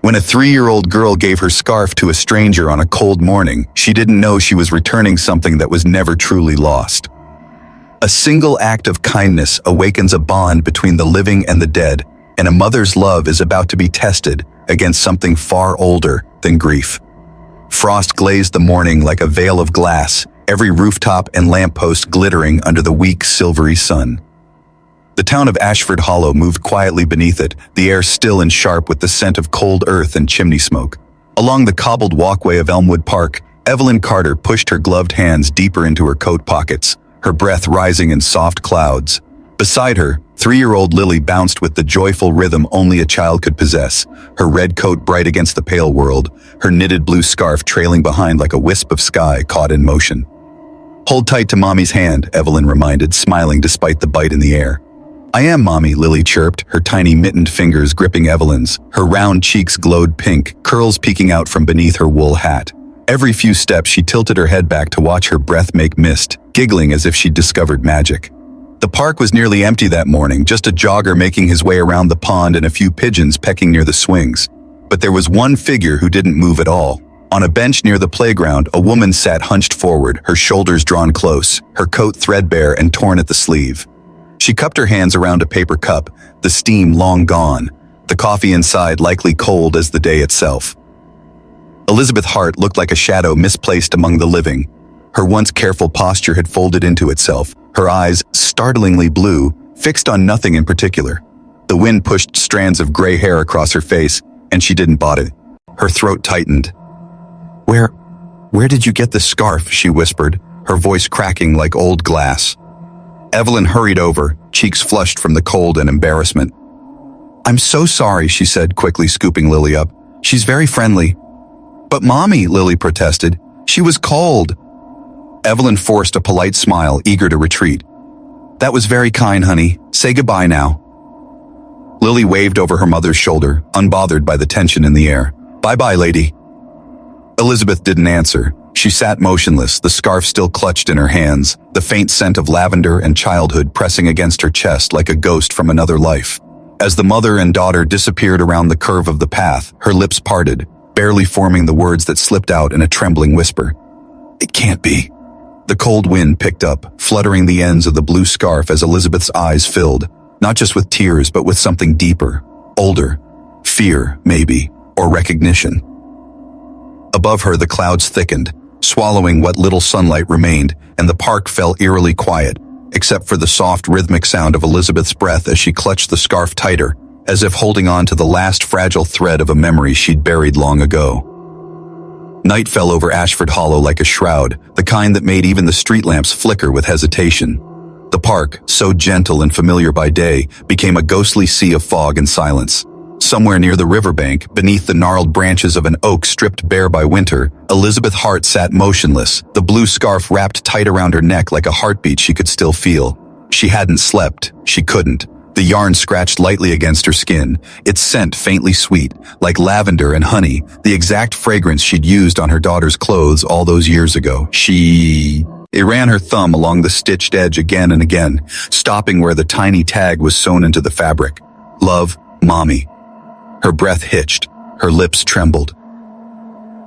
When a 3-year-old girl gave her scarf to a stranger on a cold morning, she didn't know she was returning something that was never truly lost. A single act of kindness awakens a bond between the living and the dead, and a mother's love is about to be tested against something far older than grief. Frost glazed the morning like a veil of glass, every rooftop and lamppost glittering under the weak, silvery sun. The town of Ashford Hollow moved quietly beneath it, the air still and sharp with the scent of cold earth and chimney smoke. Along the cobbled walkway of Elmwood Park, Evelyn Carter pushed her gloved hands deeper into her coat pockets, her breath rising in soft clouds. Beside her, 3-year-old Lily bounced with the joyful rhythm only a child could possess, her red coat bright against the pale world, her knitted blue scarf trailing behind like a wisp of sky caught in motion. "Hold tight to Mommy's hand," Evelyn reminded, smiling despite the bite in the air. "I am, Mommy," Lily chirped, her tiny mittened fingers gripping Evelyn's. Her round cheeks glowed pink, curls peeking out from beneath her wool hat. Every few steps she tilted her head back to watch her breath make mist, giggling as if she'd discovered magic. The park was nearly empty that morning, just a jogger making his way around the pond and a few pigeons pecking near the swings. But there was one figure who didn't move at all. On a bench near the playground, a woman sat hunched forward, her shoulders drawn close, her coat threadbare and torn at the sleeve. She cupped her hands around a paper cup, the steam long gone, the coffee inside likely cold as the day itself. Elizabeth Hart looked like a shadow misplaced among the living. Her once careful posture had folded into itself, her eyes, startlingly blue, fixed on nothing in particular. The wind pushed strands of gray hair across her face, and she didn't bot it. Her throat tightened. Where did you get this scarf?" she whispered, her voice cracking like old glass. Evelyn hurried over, cheeks flushed from the cold and embarrassment. "I'm so sorry," she said, quickly scooping Lily up. "She's very friendly." "But Mommy," Lily protested, "she was cold." Evelyn forced a polite smile, eager to retreat. "That was very kind, honey. Say goodbye now." Lily waved over her mother's shoulder, unbothered by the tension in the air. "Bye-bye, lady." Elizabeth didn't answer. She sat motionless, the scarf still clutched in her hands, the faint scent of lavender and childhood pressing against her chest like a ghost from another life. As the mother and daughter disappeared around the curve of the path, her lips parted, barely forming the words that slipped out in a trembling whisper. "It can't be." The cold wind picked up, fluttering the ends of the blue scarf as Elizabeth's eyes filled, not just with tears but with something deeper, older, fear, maybe, or recognition. Above her the clouds thickened, swallowing what little sunlight remained, and the park fell eerily quiet, except for the soft rhythmic sound of Elizabeth's breath as she clutched the scarf tighter, as if holding on to the last fragile thread of a memory she'd buried long ago. Night fell over Ashford Hollow like a shroud, the kind that made even the street lamps flicker with hesitation. The park, so gentle and familiar by day, became a ghostly sea of fog and silence. Somewhere near the riverbank, beneath the gnarled branches of an oak stripped bare by winter, Elizabeth Hart sat motionless, the blue scarf wrapped tight around her neck like a heartbeat she could still feel. She hadn't slept. She couldn't. The yarn scratched lightly against her skin, its scent faintly sweet, like lavender and honey, the exact fragrance she'd used on her daughter's clothes all those years ago. It ran her thumb along the stitched edge again and again, stopping where the tiny tag was sewn into the fabric. "Love, Mommy." Her breath hitched, her lips trembled.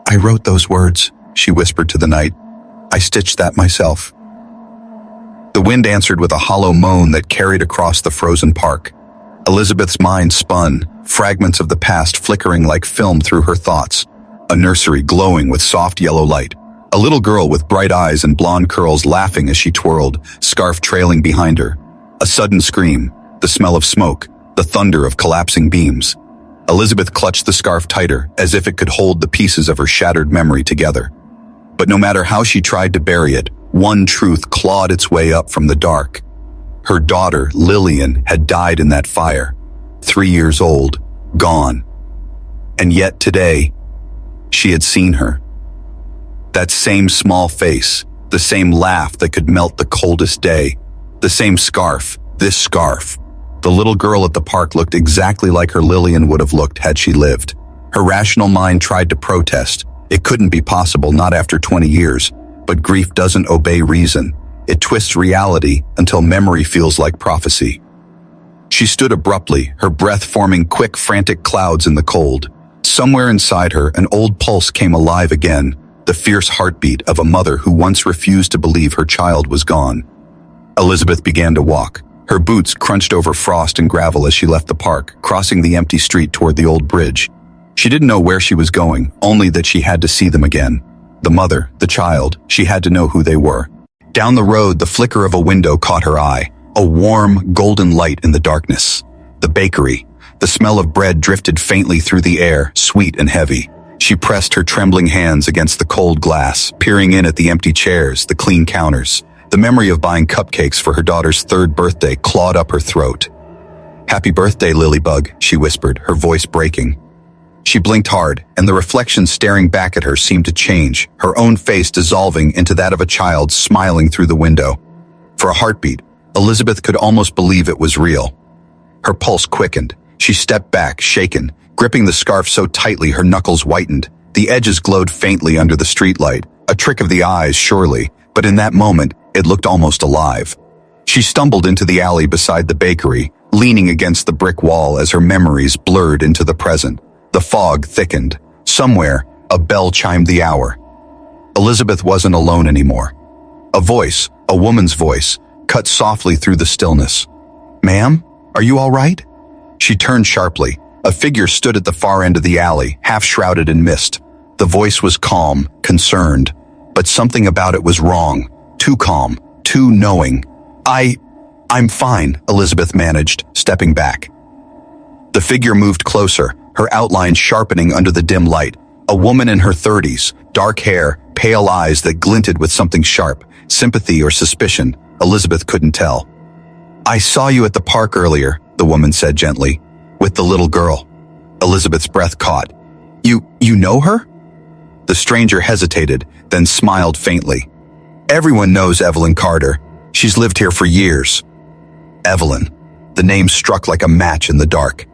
"I wrote those words," she whispered to the night. "I stitched that myself." The wind answered with a hollow moan that carried across the frozen park. Elizabeth's mind spun, fragments of the past flickering like film through her thoughts. A nursery glowing with soft yellow light. A little girl with bright eyes and blonde curls laughing as she twirled, scarf trailing behind her. A sudden scream, the smell of smoke, the thunder of collapsing beams. Elizabeth clutched the scarf tighter, as if it could hold the pieces of her shattered memory together. But no matter how she tried to bury it, one truth clawed its way up from the dark. Her daughter, Lillian, had died in that fire. 3 years old, gone. And yet today, she had seen her. That same small face, the same laugh that could melt the coldest day, the same scarf, this scarf. The little girl at the park looked exactly like her Lillian would have looked had she lived. Her rational mind tried to protest. It couldn't be possible, not after 20 years. But grief doesn't obey reason. It twists reality until memory feels like prophecy. She stood abruptly, her breath forming quick, frantic clouds in the cold. Somewhere inside her, an old pulse came alive again, the fierce heartbeat of a mother who once refused to believe her child was gone. Elizabeth began to walk. Her boots crunched over frost and gravel as she left the park, crossing the empty street toward the old bridge. She didn't know where she was going, only that she had to see them again. The mother, the child, she had to know who they were. Down the road, the flicker of a window caught her eye, a warm, golden light in the darkness. The bakery. The smell of bread drifted faintly through the air, sweet and heavy. She pressed her trembling hands against the cold glass, peering in at the empty chairs, the clean counters. The memory of buying cupcakes for her daughter's 3rd birthday clawed up her throat. "Happy birthday, Lilybug," she whispered, her voice breaking. She blinked hard, and the reflection staring back at her seemed to change, her own face dissolving into that of a child smiling through the window. For a heartbeat, Elizabeth could almost believe it was real. Her pulse quickened. She stepped back, shaken, gripping the scarf so tightly her knuckles whitened. The edges glowed faintly under the streetlight, a trick of the eyes, surely, but in that moment, it looked almost alive. She stumbled into the alley beside the bakery, leaning against the brick wall as her memories blurred into the present. The fog thickened. Somewhere, a bell chimed the hour. Elizabeth wasn't alone anymore. A voice, a woman's voice, cut softly through the stillness. "Ma'am, are you all right?" She turned sharply. A figure stood at the far end of the alley, half shrouded in mist. The voice was calm, concerned, but something about it was wrong. Too calm, too knowing. I'm fine," Elizabeth managed, stepping back. The figure moved closer, her outline sharpening under the dim light. A woman in her 30s, dark hair, pale eyes that glinted with something sharp, sympathy or suspicion, Elizabeth couldn't tell. "I saw you at the park earlier," the woman said gently, "with the little girl." Elizabeth's breath caught. You know her?" The stranger hesitated, then smiled faintly. "Everyone knows Evelyn Carter. She's lived here for years." Evelyn. The name struck like a match in the dark.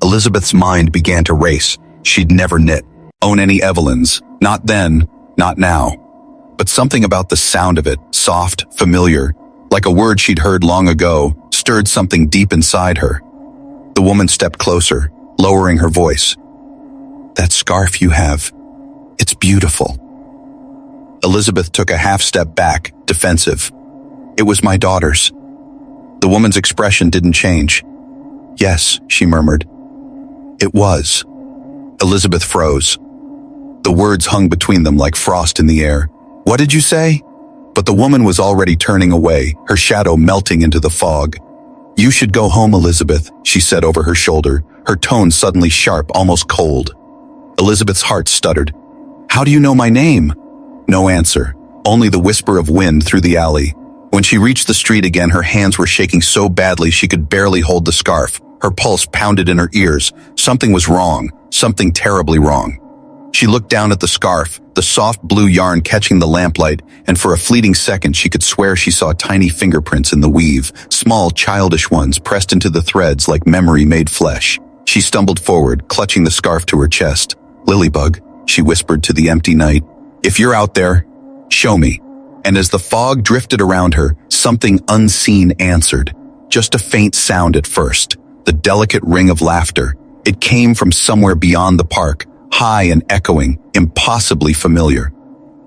Elizabeth's mind began to race. She'd never own any Evelyns. Not then, not now. But something about the sound of it, soft, familiar, like a word she'd heard long ago, stirred something deep inside her. The woman stepped closer, lowering her voice. "That scarf you have, it's beautiful." Elizabeth took a half step back, defensive. "It was my daughter's." The woman's expression didn't change. "Yes," she murmured. "It was." Elizabeth froze. The words hung between them like frost in the air. "What did you say?" But the woman was already turning away, her shadow melting into the fog. "You should go home, Elizabeth," she said over her shoulder, her tone suddenly sharp, almost cold. Elizabeth's heart stuttered. "How do you know my name?" No answer, only the whisper of wind through the alley. When she reached the street again, her hands were shaking so badly she could barely hold the scarf. Her pulse pounded in her ears. Something was wrong, something terribly wrong. She looked down at the scarf, the soft blue yarn catching the lamplight, and for a fleeting second she could swear she saw tiny fingerprints in the weave, small childish ones pressed into the threads like memory made flesh. She stumbled forward, clutching the scarf to her chest. "Lilybug," she whispered to the empty night. "If you're out there, show me." And as the fog drifted around her, something unseen answered. Just a faint sound at first, the delicate ring of laughter. It came from somewhere beyond the park, high and echoing, impossibly familiar.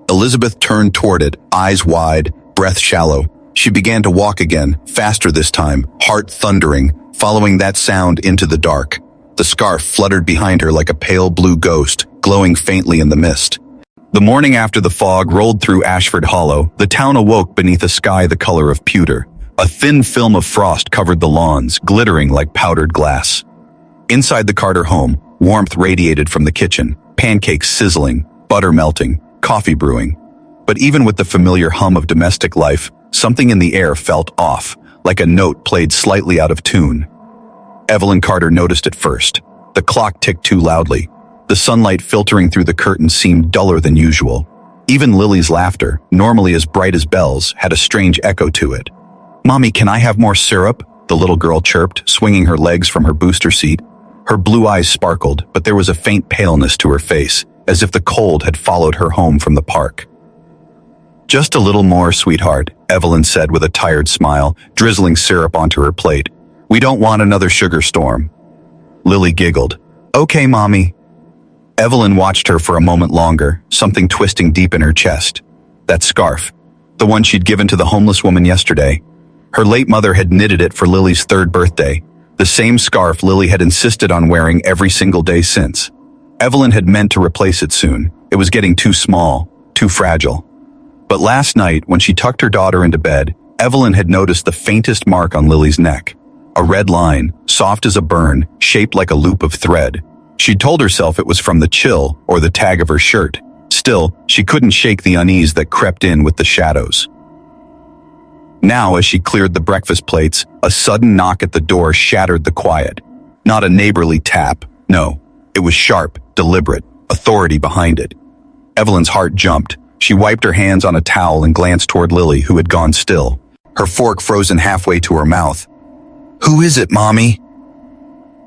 Elizabeth turned toward it, eyes wide, breath shallow. She began to walk again, faster this time, heart thundering, following that sound into the dark. The scarf fluttered behind her like a pale blue ghost, glowing faintly in the mist. The morning after the fog rolled through Ashford Hollow, the town awoke beneath a sky the color of pewter. A thin film of frost covered the lawns, glittering like powdered glass. Inside the Carter home, warmth radiated from the kitchen, pancakes sizzling, butter melting, coffee brewing. But even with the familiar hum of domestic life, something in the air felt off, like a note played slightly out of tune. Evelyn Carter noticed it first. The clock ticked too loudly. The sunlight filtering through the curtains seemed duller than usual. Even Lily's laughter, normally as bright as bells, had a strange echo to it. "Mommy, can I have more syrup?" the little girl chirped, swinging her legs from her booster seat. Her blue eyes sparkled, but there was a faint paleness to her face, as if the cold had followed her home from the park. "Just a little more, sweetheart," Evelyn said with a tired smile, drizzling syrup onto her plate. "We don't want another sugar storm." Lily giggled. "Okay, Mommy." Evelyn watched her for a moment longer, something twisting deep in her chest. That scarf. The one she'd given to the homeless woman yesterday. Her late mother had knitted it for Lily's 3rd birthday, the same scarf Lily had insisted on wearing every single day since. Evelyn had meant to replace it soon. It was getting too small, too fragile. But last night, when she tucked her daughter into bed, Evelyn had noticed the faintest mark on Lily's neck. A red line, soft as a burn, shaped like a loop of thread. She'd told herself it was from the chill or the tag of her shirt. Still, she couldn't shake the unease that crept in with the shadows. Now, as she cleared the breakfast plates, a sudden knock at the door shattered the quiet. Not a neighborly tap, no. It was sharp, deliberate, authority behind it. Evelyn's heart jumped. She wiped her hands on a towel and glanced toward Lily, who had gone still, her fork frozen halfway to her mouth. "Who is it, Mommy?"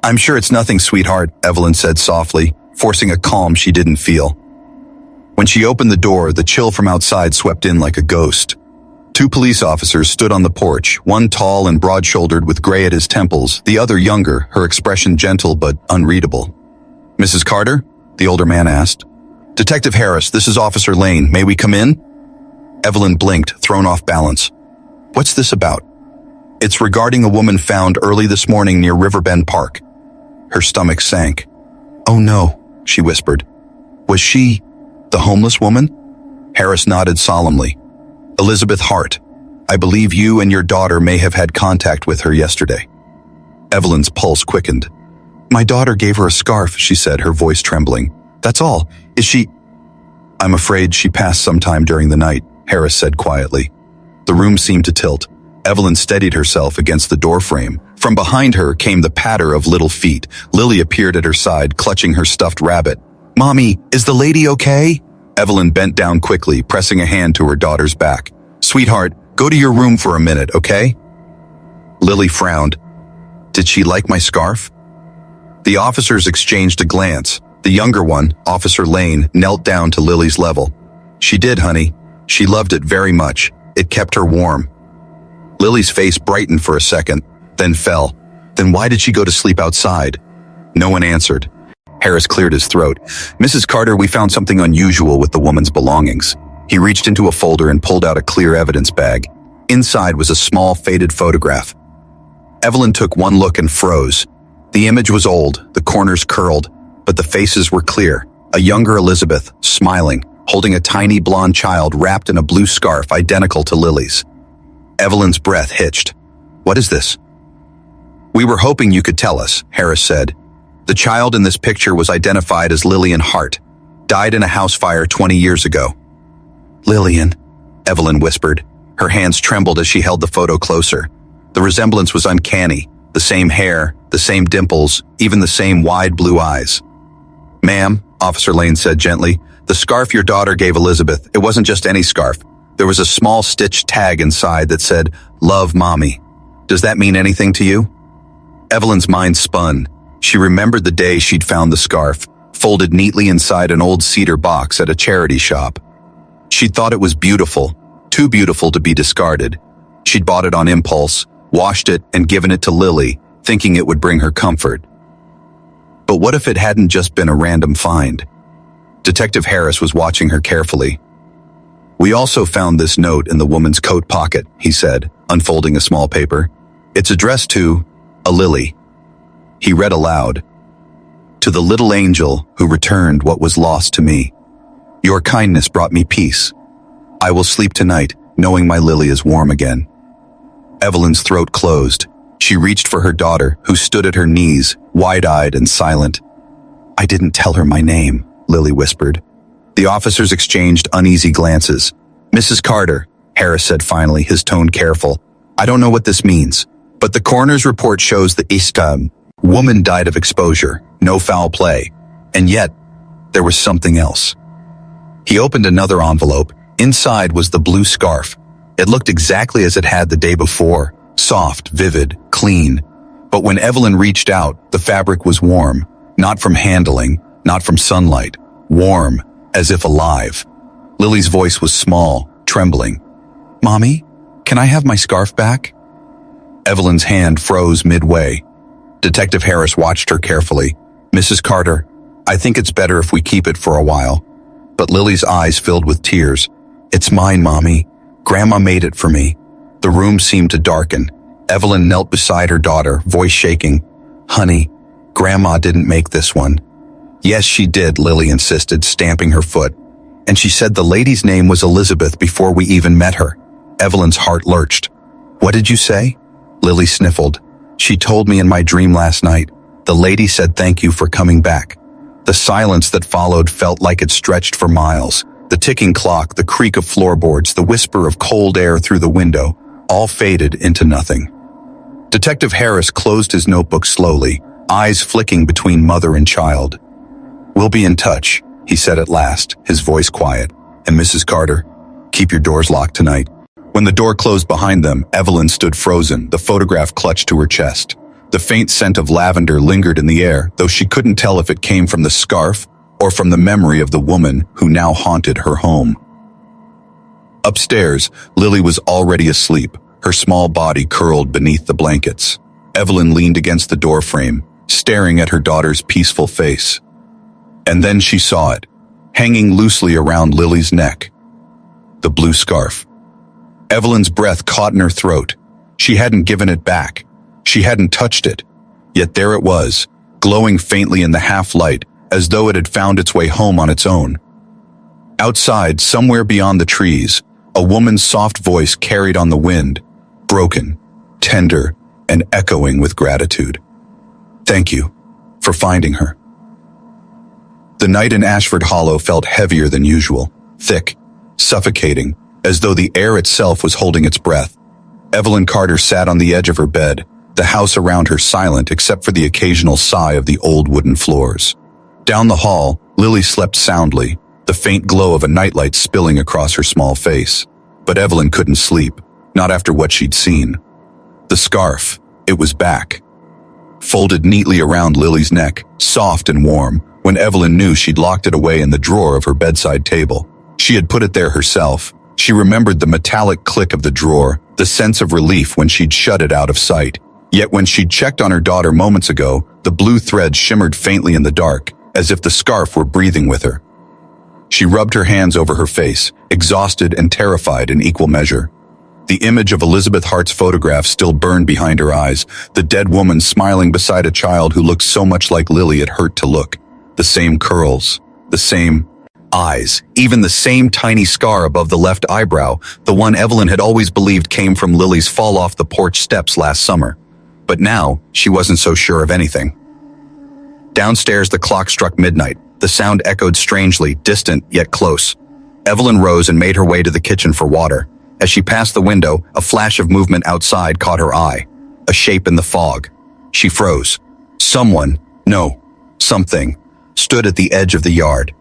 "I'm sure it's nothing, sweetheart," Evelyn said softly, forcing a calm she didn't feel. When she opened the door, the chill from outside swept in like a ghost. 2 police officers stood on the porch, one tall and broad-shouldered with gray at his temples, the other younger, her expression gentle but unreadable. "Mrs. Carter?" the older man asked. "Detective Harris, this is Officer Lane. May we come in?" Evelyn blinked, thrown off balance. "What's this about?" "It's regarding a woman found early this morning near Riverbend Park." Her stomach sank. "Oh no," she whispered. "Was she the homeless woman?" Harris nodded solemnly. "Elizabeth Hart. I believe you and your daughter may have had contact with her yesterday." Evelyn's pulse quickened. "My daughter gave her a scarf," she said, her voice trembling. "That's all. Is she—" "I'm afraid she passed sometime during the night," Harris said quietly. The room seemed to tilt. Evelyn steadied herself against the doorframe. From behind her came the patter of little feet. Lily appeared at her side, clutching her stuffed rabbit. "Mommy, is the lady okay?" Evelyn bent down quickly, pressing a hand to her daughter's back. "Sweetheart, go to your room for a minute, okay?" Lily frowned. "Did she like my scarf?" The officers exchanged a glance. The younger one, Officer Lane, knelt down to Lily's level. "She did, honey. She loved it very much. It kept her warm." Lily's face brightened for a second, then fell. Then why did she go to sleep outside? No one answered. Harris cleared his throat. "Mrs. Carter, we found something unusual with the woman's belongings." He reached into a folder and pulled out a clear evidence bag. Inside was a small, faded photograph. Evelyn took one look and froze. The image was old, the corners curled, but the faces were clear. A younger Elizabeth, smiling, holding a tiny blonde child wrapped in a blue scarf identical to Lily's. Evelyn's breath hitched. "What is this?" "We were hoping you could tell us," Harris said. "The child in this picture was identified as Lillian Hart, died in a house fire 20 years ago." "Lillian," Evelyn whispered. Her hands trembled as she held the photo closer. The resemblance was uncanny. The same hair, the same dimples, even the same wide blue eyes. "Ma'am," Officer Lane said gently, "the scarf your daughter gave Elizabeth, it wasn't just any scarf. There was a small stitched tag inside that said, 'Love, Mommy.' Does that mean anything to you?" Evelyn's mind spun. She remembered the day she'd found the scarf, folded neatly inside an old cedar box at a charity shop. She'd thought it was beautiful, too beautiful to be discarded. She'd bought it on impulse, washed it, and given it to Lily, thinking it would bring her comfort. But what if it hadn't just been a random find? Detective Harris was watching her carefully. "We also found this note in the woman's coat pocket," he said, unfolding a small paper. "It's addressed to a Lily." He read aloud. "To the little angel who returned what was lost to me. Your kindness brought me peace. I will sleep tonight, knowing my Lily is warm again." Evelyn's throat closed. She reached for her daughter, who stood at her knees, wide-eyed and silent. "I didn't tell her my name," Lily whispered. The officers exchanged uneasy glances. "Mrs. Carter," Harris said finally, his tone careful. "I don't know what this means, but the coroner's report shows the woman died of exposure, no foul play. And yet, there was something else." He opened another envelope. Inside was the blue scarf. It looked exactly as it had the day before, soft, vivid, clean. But when Evelyn reached out, the fabric was warm, not from handling, not from sunlight, warm, as if alive. Lily's voice was small, trembling. "Mommy, can I have my scarf back?" Evelyn's hand froze midway. Detective Harris watched her carefully. "Mrs. Carter, I think it's better if we keep it for a while. But Lily's eyes filled with tears. It's mine, Mommy. Grandma made it for me. The room seemed to darken. Evelyn knelt beside her daughter, voice shaking. Honey, Grandma didn't make this one. Yes, she did, Lily insisted, stamping her foot. And she said the lady's name was Elizabeth before we even met her. Evelyn's heart lurched. What did you say? Lily sniffled. She told me in my dream last night. The lady said thank you for coming back. The silence that followed felt like it stretched for miles. The ticking clock, the creak of floorboards, the whisper of cold air through the window, all faded into nothing. Detective Harris closed his notebook slowly, eyes flicking between mother and child. We'll be in touch, he said at last, his voice quiet. And Mrs. Carter, keep your doors locked tonight. When the door closed behind them, Evelyn stood frozen, the photograph clutched to her chest. The faint scent of lavender lingered in the air, though she couldn't tell if it came from the scarf or from the memory of the woman who now haunted her home. Upstairs, Lily was already asleep, her small body curled beneath the blankets. Evelyn leaned against the doorframe, staring at her daughter's peaceful face. And then she saw it, hanging loosely around Lily's neck. The blue scarf. Evelyn's breath caught in her throat. She hadn't given it back. She hadn't touched it. Yet there it was, glowing faintly in the half-light, as though it had found its way home on its own. Outside, somewhere beyond the trees, a woman's soft voice carried on the wind, broken, tender, and echoing with gratitude. Thank you for finding her. The night in Ashford Hollow felt heavier than usual, thick, suffocating, as though the air itself was holding its breath. Evelyn Carter sat on the edge of her bed, the house around her silent except for the occasional sigh of the old wooden floors. Down the hall, Lily slept soundly, the faint glow of a nightlight spilling across her small face. But Evelyn couldn't sleep, not after what she'd seen. The scarf, it was back. Folded neatly around Lily's neck, soft and warm, when Evelyn knew she'd locked it away in the drawer of her bedside table. She had put it there herself. She remembered the metallic click of the drawer, the sense of relief when she'd shut it out of sight. Yet when she'd checked on her daughter moments ago, the blue thread shimmered faintly in the dark, as if the scarf were breathing with her. She rubbed her hands over her face, exhausted and terrified in equal measure. The image of Elizabeth Hart's photograph still burned behind her eyes, the dead woman smiling beside a child who looked so much like Lily it hurt to look. The same curls, the same eyes, even the same tiny scar above the left eyebrow, the one Evelyn had always believed came from Lily's fall off the porch steps last summer. But now, she wasn't so sure of anything. Downstairs, the clock struck midnight. The sound echoed strangely, distant yet close. Evelyn rose and made her way to the kitchen for water. As she passed the window, a flash of movement outside caught her eye. A shape in the fog. She froze. Someone, no, something, stood at the edge of the yard.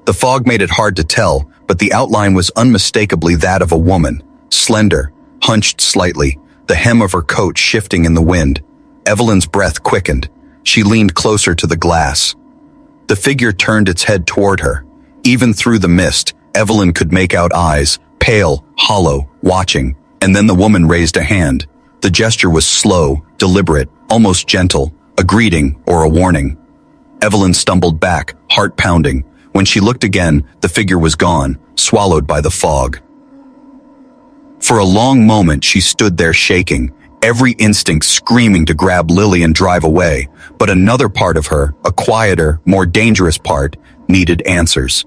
The fog made it hard to tell, but the outline was unmistakably that of a woman, slender, hunched slightly, the hem of her coat shifting in the wind. Evelyn's breath quickened. She leaned closer to the glass. The figure turned its head toward her. Even through the mist, Evelyn could make out eyes, pale, hollow, watching, and then the woman raised a hand. The gesture was slow, deliberate, almost gentle, a greeting or a warning. Evelyn stumbled back, heart pounding. When she looked again, the figure was gone, swallowed by the fog. For a long moment she stood there shaking, every instinct screaming to grab Lily and drive away, but another part of her, a quieter, more dangerous part, needed answers.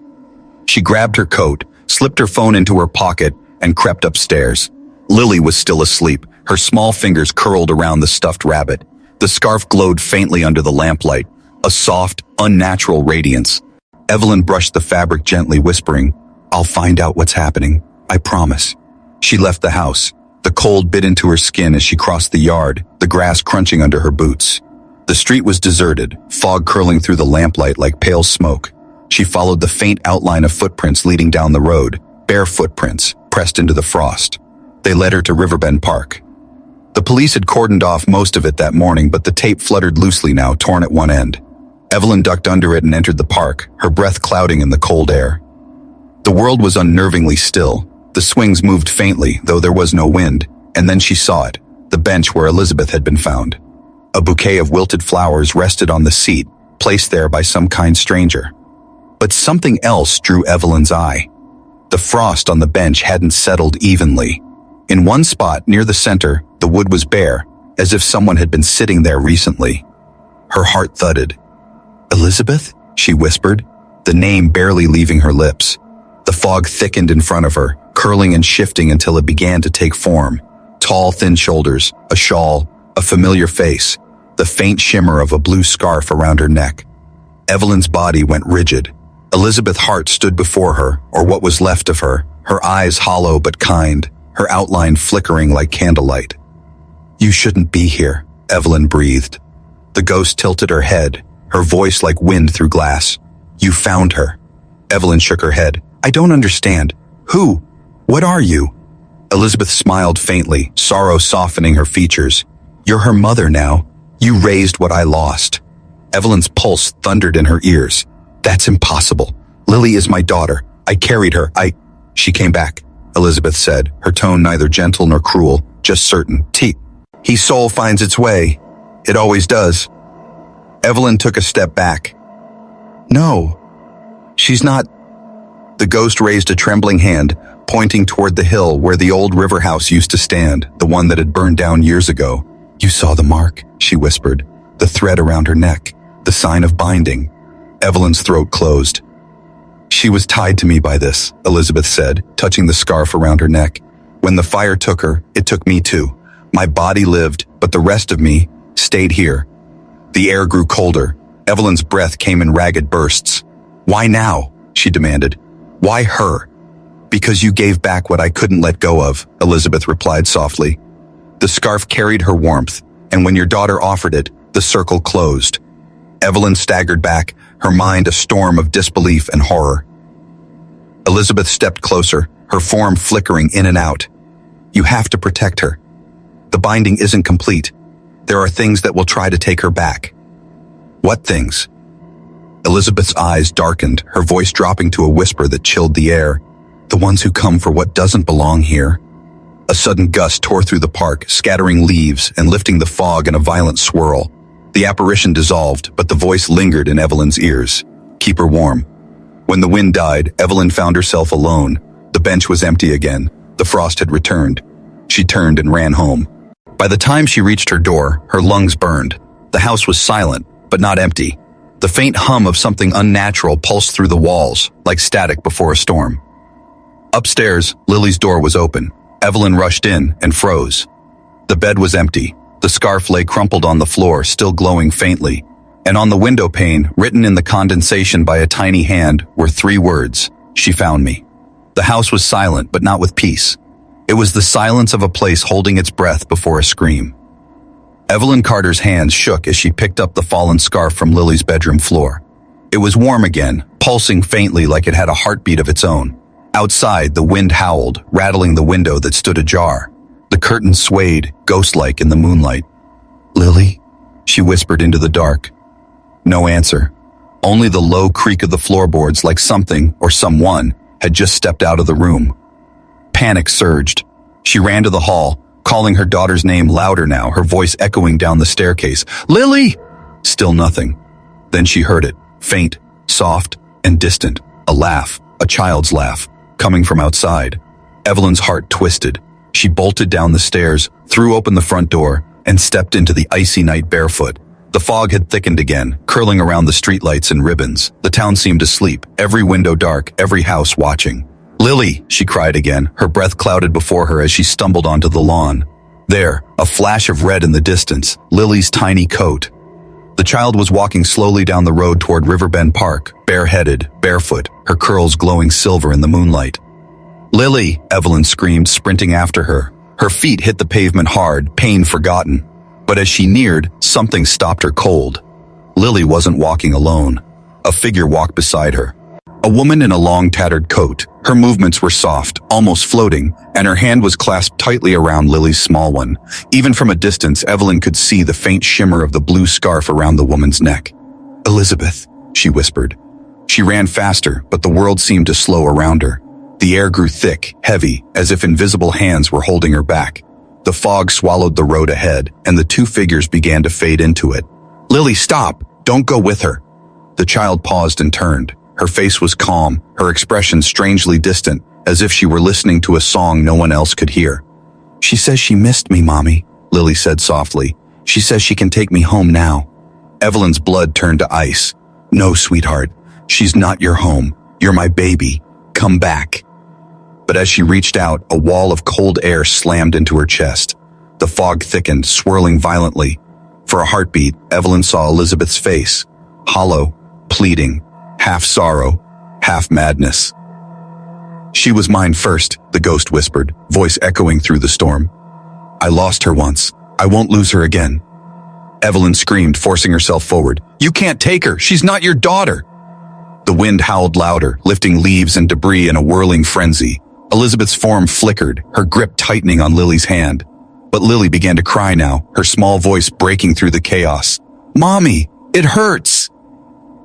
She grabbed her coat, slipped her phone into her pocket, and crept upstairs. Lily was still asleep, her small fingers curled around the stuffed rabbit. The scarf glowed faintly under the lamplight, a soft, unnatural radiance. Evelyn brushed the fabric gently, whispering, "I'll find out what's happening, I promise." She left the house. The cold bit into her skin as she crossed the yard, the grass crunching under her boots. The street was deserted, fog curling through the lamplight like pale smoke. She followed the faint outline of footprints leading down the road, bare footprints, pressed into the frost. They led her to Riverbend Park. The police had cordoned off most of it that morning, but the tape fluttered loosely now, torn at one end. Evelyn ducked under it and entered the park, her breath clouding in the cold air. The world was unnervingly still. The swings moved faintly, though there was no wind, and then she saw it, the bench where Elizabeth had been found. A bouquet of wilted flowers rested on the seat, placed there by some kind stranger. But something else drew Evelyn's eye. The frost on the bench hadn't settled evenly. In one spot near the center, the wood was bare, as if someone had been sitting there recently. Her heart thudded. "Elizabeth?" she whispered, the name barely leaving her lips. The fog thickened in front of her, curling and shifting until it began to take form. Tall, thin shoulders, a shawl, a familiar face, the faint shimmer of a blue scarf around her neck. Evelyn's body went rigid. Elizabeth Hart stood before her, or what was left of her, her eyes hollow but kind, her outline flickering like candlelight. "You shouldn't be here," Evelyn breathed. The ghost tilted her head, her voice like wind through glass. "You found her." Evelyn shook her head. "I don't understand. Who? What are you?" Elizabeth smiled faintly, sorrow softening her features. "You're her mother now. You raised what I lost." Evelyn's pulse thundered in her ears. "That's impossible. Lily is my daughter. I carried her. She came back," Elizabeth said, her tone neither gentle nor cruel, just certain. His soul finds its way. It always does." Evelyn took a step back. "No, she's not." The ghost raised a trembling hand, pointing toward the hill where the old river house used to stand, the one that had burned down years ago. "You saw the mark," she whispered, the thread around her neck, the sign of binding. Evelyn's throat closed. "She was tied to me by this," Elizabeth said, touching the scarf around her neck. "When the fire took her, it took me too. My body lived, but the rest of me stayed here." The air grew colder. Evelyn's breath came in ragged bursts. "Why now?" she demanded. "Why her?" "Because you gave back what I couldn't let go of," Elizabeth replied softly. "The scarf carried her warmth, and when your daughter offered it, the circle closed." Evelyn staggered back, her mind a storm of disbelief and horror. Elizabeth stepped closer, her form flickering in and out. "You have to protect her. The binding isn't complete. There are things that will try to take her back." "What things?" Elizabeth's eyes darkened, her voice dropping to a whisper that chilled the air. "The ones who come for what doesn't belong here." A sudden gust tore through the park, scattering leaves and lifting the fog in a violent swirl. The apparition dissolved, but the voice lingered in Evelyn's ears. "Keep her warm." When the wind died, Evelyn found herself alone. The bench was empty again. The frost had returned. She turned and ran home. By the time she reached her door, her lungs burned. The house was silent, but not empty. The faint hum of something unnatural pulsed through the walls, like static before a storm. Upstairs, Lily's door was open. Evelyn rushed in and froze. The bed was empty. The scarf lay crumpled on the floor, still glowing faintly. And on the window pane, written in the condensation by a tiny hand, were 3 words: "She found me." The house was silent, but not with peace. It was the silence of a place holding its breath before a scream. Evelyn Carter's hands shook as she picked up the fallen scarf from Lily's bedroom floor. It was warm again, pulsing faintly like it had a heartbeat of its own. Outside, the wind howled, rattling the window that stood ajar. The curtains swayed, ghost-like in the moonlight. "Lily?" she whispered into the dark. No answer. Only the low creak of the floorboards, like something, or someone, had just stepped out of the room. Panic surged. She ran to the hall, calling her daughter's name louder now, her voice echoing down the staircase. "Lily!" Still nothing. Then she heard it, faint, soft, and distant. A laugh, a child's laugh, coming from outside. Evelyn's heart twisted. She bolted down the stairs, threw open the front door, and stepped into the icy night barefoot. The fog had thickened again, curling around the streetlights and ribbons. The town seemed asleep, every window dark, every house watching. "Lily!" she cried again, her breath clouded before her as she stumbled onto the lawn. There, a flash of red in the distance, Lily's tiny coat. The child was walking slowly down the road toward Riverbend Park, bareheaded, barefoot, her curls glowing silver in the moonlight. "Lily!" Evelyn screamed, sprinting after her. Her feet hit the pavement hard, pain forgotten. But as she neared, something stopped her cold. Lily wasn't walking alone. A figure walked beside her. A woman in a long tattered coat. Her movements were soft, almost floating, and her hand was clasped tightly around Lily's small one. Even from a distance, Evelyn could see the faint shimmer of the blue scarf around the woman's neck. "Elizabeth," she whispered. She ran faster, but the world seemed to slow around her. The air grew thick, heavy, as if invisible hands were holding her back. The fog swallowed the road ahead, and the 2 figures began to fade into it. "Lily, stop! Don't go with her!" The child paused and turned. Her face was calm, her expression strangely distant, as if she were listening to a song no one else could hear. "She says she missed me, Mommy," Lily said softly. "She says she can take me home now." Evelyn's blood turned to ice. "No, sweetheart. She's not your home. You're my baby. Come back." But as she reached out, a wall of cold air slammed into her chest. The fog thickened, swirling violently. For a heartbeat, Evelyn saw Elizabeth's face. Hollow, pleading, half sorrow, half madness. "She was mine first," the ghost whispered, voice echoing through the storm. "I lost her once. I won't lose her again." Evelyn screamed, forcing herself forward. "You can't take her. She's not your daughter." The wind howled louder, lifting leaves and debris in a whirling frenzy. Elizabeth's form flickered, her grip tightening on Lily's hand. But Lily began to cry now, her small voice breaking through the chaos. "Mommy, it hurts!"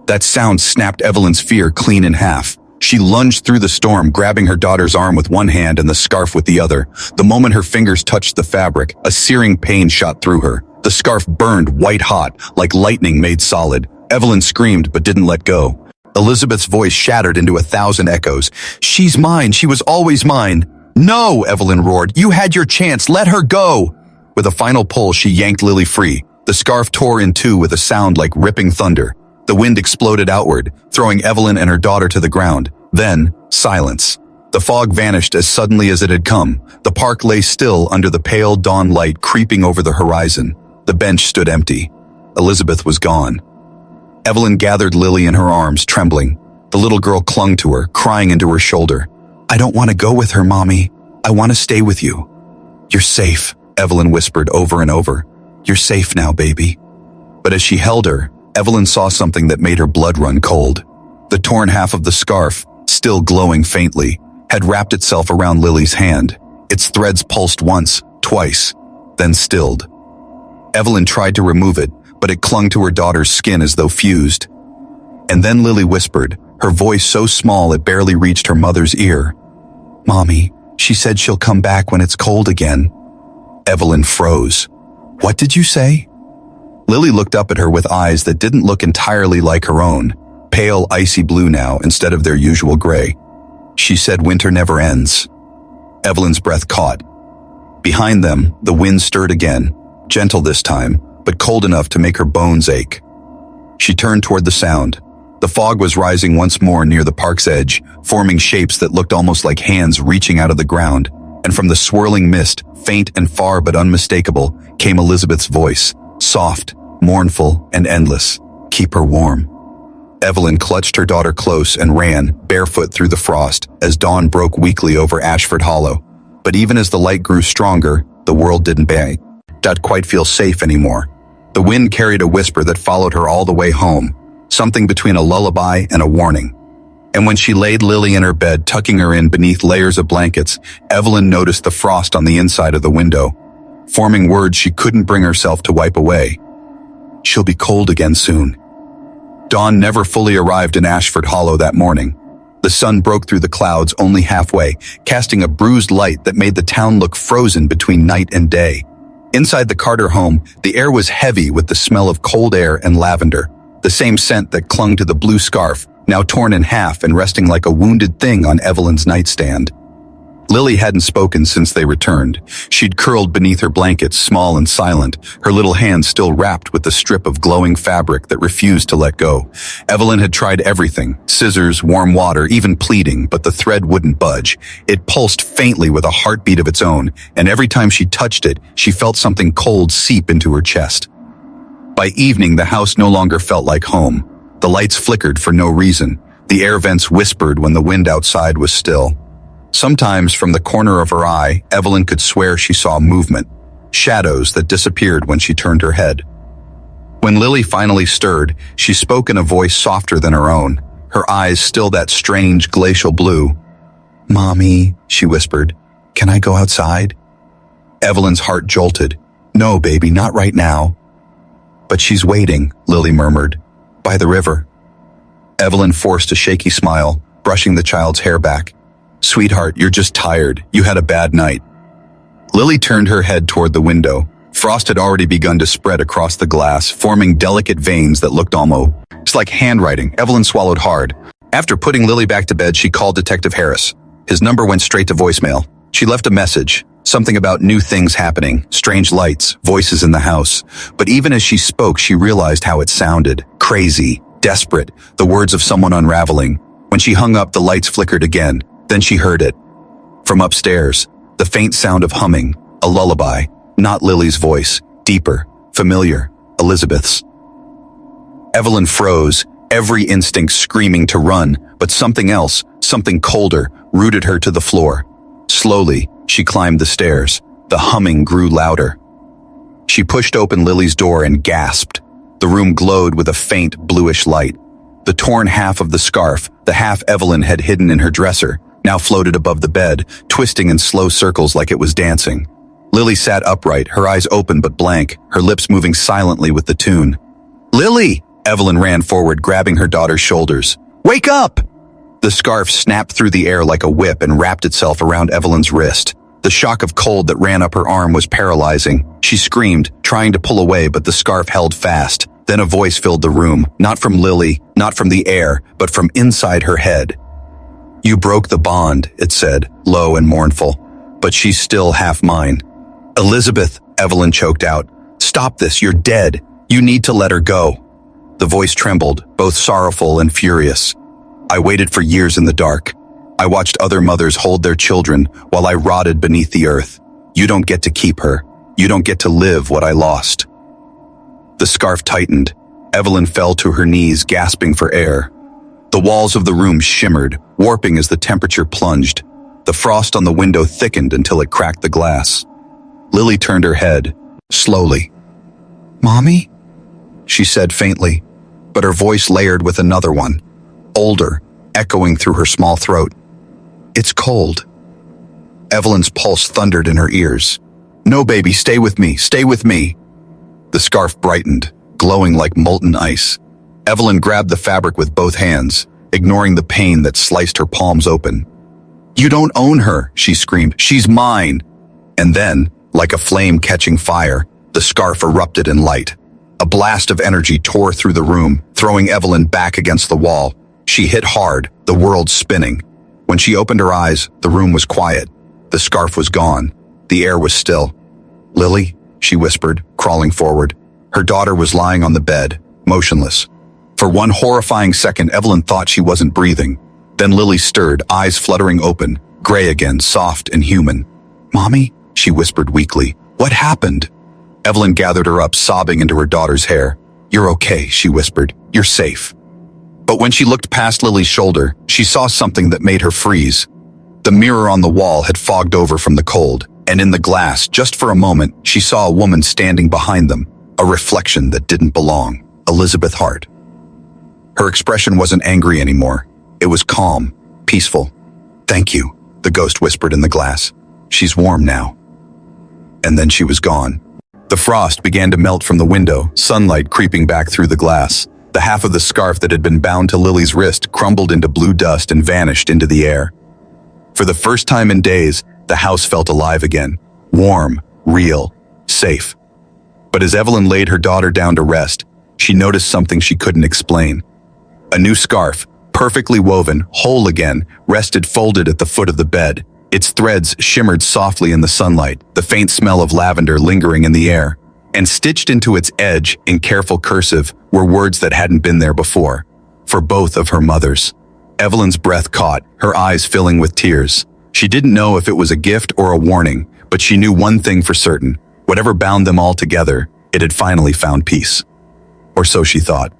That sound snapped Evelyn's fear clean in half. She lunged through the storm, grabbing her daughter's arm with one hand and the scarf with the other. The moment her fingers touched the fabric, a searing pain shot through her. The scarf burned white hot, like lightning made solid. Evelyn screamed but didn't let go. Elizabeth's voice shattered into 1,000 echoes. "She's mine. She was always mine." "No," Evelyn roared. "You had your chance. Let her go." With a final pull, she yanked Lily free. The scarf tore in two with a sound like ripping thunder. The wind exploded outward, throwing Evelyn and her daughter to the ground. Then, silence. The fog vanished as suddenly as it had come. The park lay still under the pale dawn light creeping over the horizon. The bench stood empty. Elizabeth was gone. Evelyn gathered Lily in her arms, trembling. The little girl clung to her, crying into her shoulder. "I don't want to go with her, Mommy. I want to stay with you." "You're safe," Evelyn whispered over and over. "You're safe now, baby." But as she held her, Evelyn saw something that made her blood run cold. The torn half of the scarf, still glowing faintly, had wrapped itself around Lily's hand. Its threads pulsed once, twice, then stilled. Evelyn tried to remove it, but it clung to her daughter's skin as though fused. And then Lily whispered, her voice so small it barely reached her mother's ear. "Mommy, she said she'll come back when it's cold again." Evelyn froze. "What did you say?" Lily looked up at her with eyes that didn't look entirely like her own, pale icy blue now instead of their usual gray. "She said winter never ends." Evelyn's breath caught. Behind them, the wind stirred again, gentle this time, but cold enough to make her bones ache. She turned toward the sound. The fog was rising once more near the park's edge, forming shapes that looked almost like hands reaching out of the ground, and from the swirling mist, faint and far but unmistakable, came Elizabeth's voice, soft, mournful, and endless. "Keep her warm." Evelyn clutched her daughter close and ran, barefoot through the frost, as dawn broke weakly over Ashford Hollow. But even as the light grew stronger, the world didn't quite feel safe anymore. The wind carried a whisper that followed her all the way home, something between a lullaby and a warning. And when she laid Lily in her bed, tucking her in beneath layers of blankets, Evelyn noticed the frost on the inside of the window, forming words she couldn't bring herself to wipe away. "She'll be cold again soon." Dawn never fully arrived in Ashford Hollow that morning. The sun broke through the clouds only halfway, casting a bruised light that made the town look frozen between night and day. Inside the Carter home, the air was heavy with the smell of cold air and lavender, the same scent that clung to the blue scarf, now torn in half and resting like a wounded thing on Evelyn's nightstand. Lily hadn't spoken since they returned. She'd curled beneath her blankets, small and silent, her little hands still wrapped with the strip of glowing fabric that refused to let go. Evelyn had tried everything, scissors, warm water, even pleading, but the thread wouldn't budge. It pulsed faintly with a heartbeat of its own, and every time she touched it, she felt something cold seep into her chest. By evening, the house no longer felt like home. The lights flickered for no reason. The air vents whispered when the wind outside was still. Sometimes, from the corner of her eye, Evelyn could swear she saw movement, shadows that disappeared when she turned her head. When Lily finally stirred, she spoke in a voice softer than her own, her eyes still that strange glacial blue. "Mommy," she whispered, "can I go outside?" Evelyn's heart jolted. "No, baby, not right now." "But she's waiting," Lily murmured, "by the river." Evelyn forced a shaky smile, brushing the child's hair back. "Sweetheart, you're just tired. You had a bad night." Lily turned her head toward the window. Frost had already begun to spread across the glass, forming delicate veins that looked almost It's like handwriting. Evelyn swallowed hard. After putting Lily back to bed, she called Detective Harris. His number went straight to voicemail. She left a message, something about new things happening, strange lights, voices in the house. But even as she spoke, she realized how it sounded. Crazy, desperate, the words of someone unraveling. When she hung up, the lights flickered again. Then she heard it. From upstairs, the faint sound of humming, a lullaby, not Lily's voice, deeper, familiar, Elizabeth's. Evelyn froze, every instinct screaming to run, but something else, something colder, rooted her to the floor. Slowly, she climbed the stairs. The humming grew louder. She pushed open Lily's door and gasped. The room glowed with a faint, bluish light. The torn half of the scarf, the half Evelyn had hidden in her dresser, now floated above the bed, twisting in slow circles like it was dancing. Lily sat upright, her eyes open but blank, her lips moving silently with the tune. "Lily!" Evelyn ran forward, grabbing her daughter's shoulders. "Wake up!" The scarf snapped through the air like a whip and wrapped itself around Evelyn's wrist. The shock of cold that ran up her arm was paralyzing. She screamed, trying to pull away, but the scarf held fast. Then a voice filled the room, not from Lily, not from the air, but from inside her head. "You broke the bond," it said, low and mournful. "But she's still half mine." "Elizabeth," Evelyn choked out. "Stop this, you're dead. You need to let her go." The voice trembled, both sorrowful and furious. "I waited for years in the dark. I watched other mothers hold their children while I rotted beneath the earth. You don't get to keep her. You don't get to live what I lost." The scarf tightened. Evelyn fell to her knees, gasping for air. The walls of the room shimmered, warping as the temperature plunged. The frost on the window thickened until it cracked the glass. Lily turned her head, slowly. "Mommy?" she said faintly, but her voice layered with another one, older, echoing through her small throat. "It's cold." Evelyn's pulse thundered in her ears. "No, baby, stay with me, stay with me." The scarf brightened, glowing like molten ice. Evelyn grabbed the fabric with both hands, ignoring the pain that sliced her palms open. "You don't own her," she screamed. "She's mine." And then, like a flame catching fire, the scarf erupted in light. A blast of energy tore through the room, throwing Evelyn back against the wall. She hit hard, the world spinning. When she opened her eyes, the room was quiet. The scarf was gone. The air was still. "Lily?" she whispered, crawling forward. Her daughter was lying on the bed, motionless. For one horrifying second, Evelyn thought she wasn't breathing. Then Lily stirred, eyes fluttering open, gray again, soft and human. "Mommy?" she whispered weakly. "What happened?" Evelyn gathered her up, sobbing into her daughter's hair. "You're okay," she whispered. "You're safe." But when she looked past Lily's shoulder, she saw something that made her freeze. The mirror on the wall had fogged over from the cold, and in the glass, just for a moment, she saw a woman standing behind them, a reflection that didn't belong. Elizabeth Hart. Her expression wasn't angry anymore. It was calm, peaceful. "Thank you," the ghost whispered in the glass. "She's warm now." And then she was gone. The frost began to melt from the window, sunlight creeping back through the glass. The half of the scarf that had been bound to Lily's wrist crumbled into blue dust and vanished into the air. For the first time in days, the house felt alive again. Warm, real, safe. But as Evelyn laid her daughter down to rest, she noticed something she couldn't explain. A new scarf, perfectly woven, whole again, rested folded at the foot of the bed. Its threads shimmered softly in the sunlight, the faint smell of lavender lingering in the air. And stitched into its edge, in careful cursive, were words that hadn't been there before. For both of her mothers. Evelyn's breath caught, her eyes filling with tears. She didn't know if it was a gift or a warning, but she knew one thing for certain. Whatever bound them all together, it had finally found peace. Or so she thought.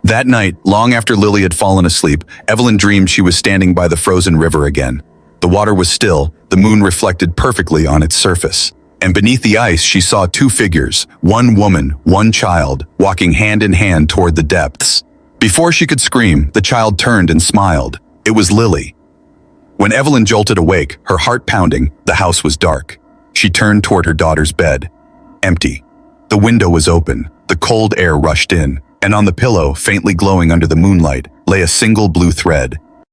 That night, long after Lily had fallen asleep, Evelyn dreamed she was standing by the frozen river again. The water was still, the moon reflected perfectly on its surface. And beneath the ice she saw two figures, one woman, one child, walking hand in hand toward the depths. Before she could scream, the child turned and smiled. It was Lily. When Evelyn jolted awake, her heart pounding, the house was dark. She turned toward her daughter's bed. Empty. The window was open, the cold air rushed in, and on the pillow, faintly glowing under the moonlight, lay a single blue thread.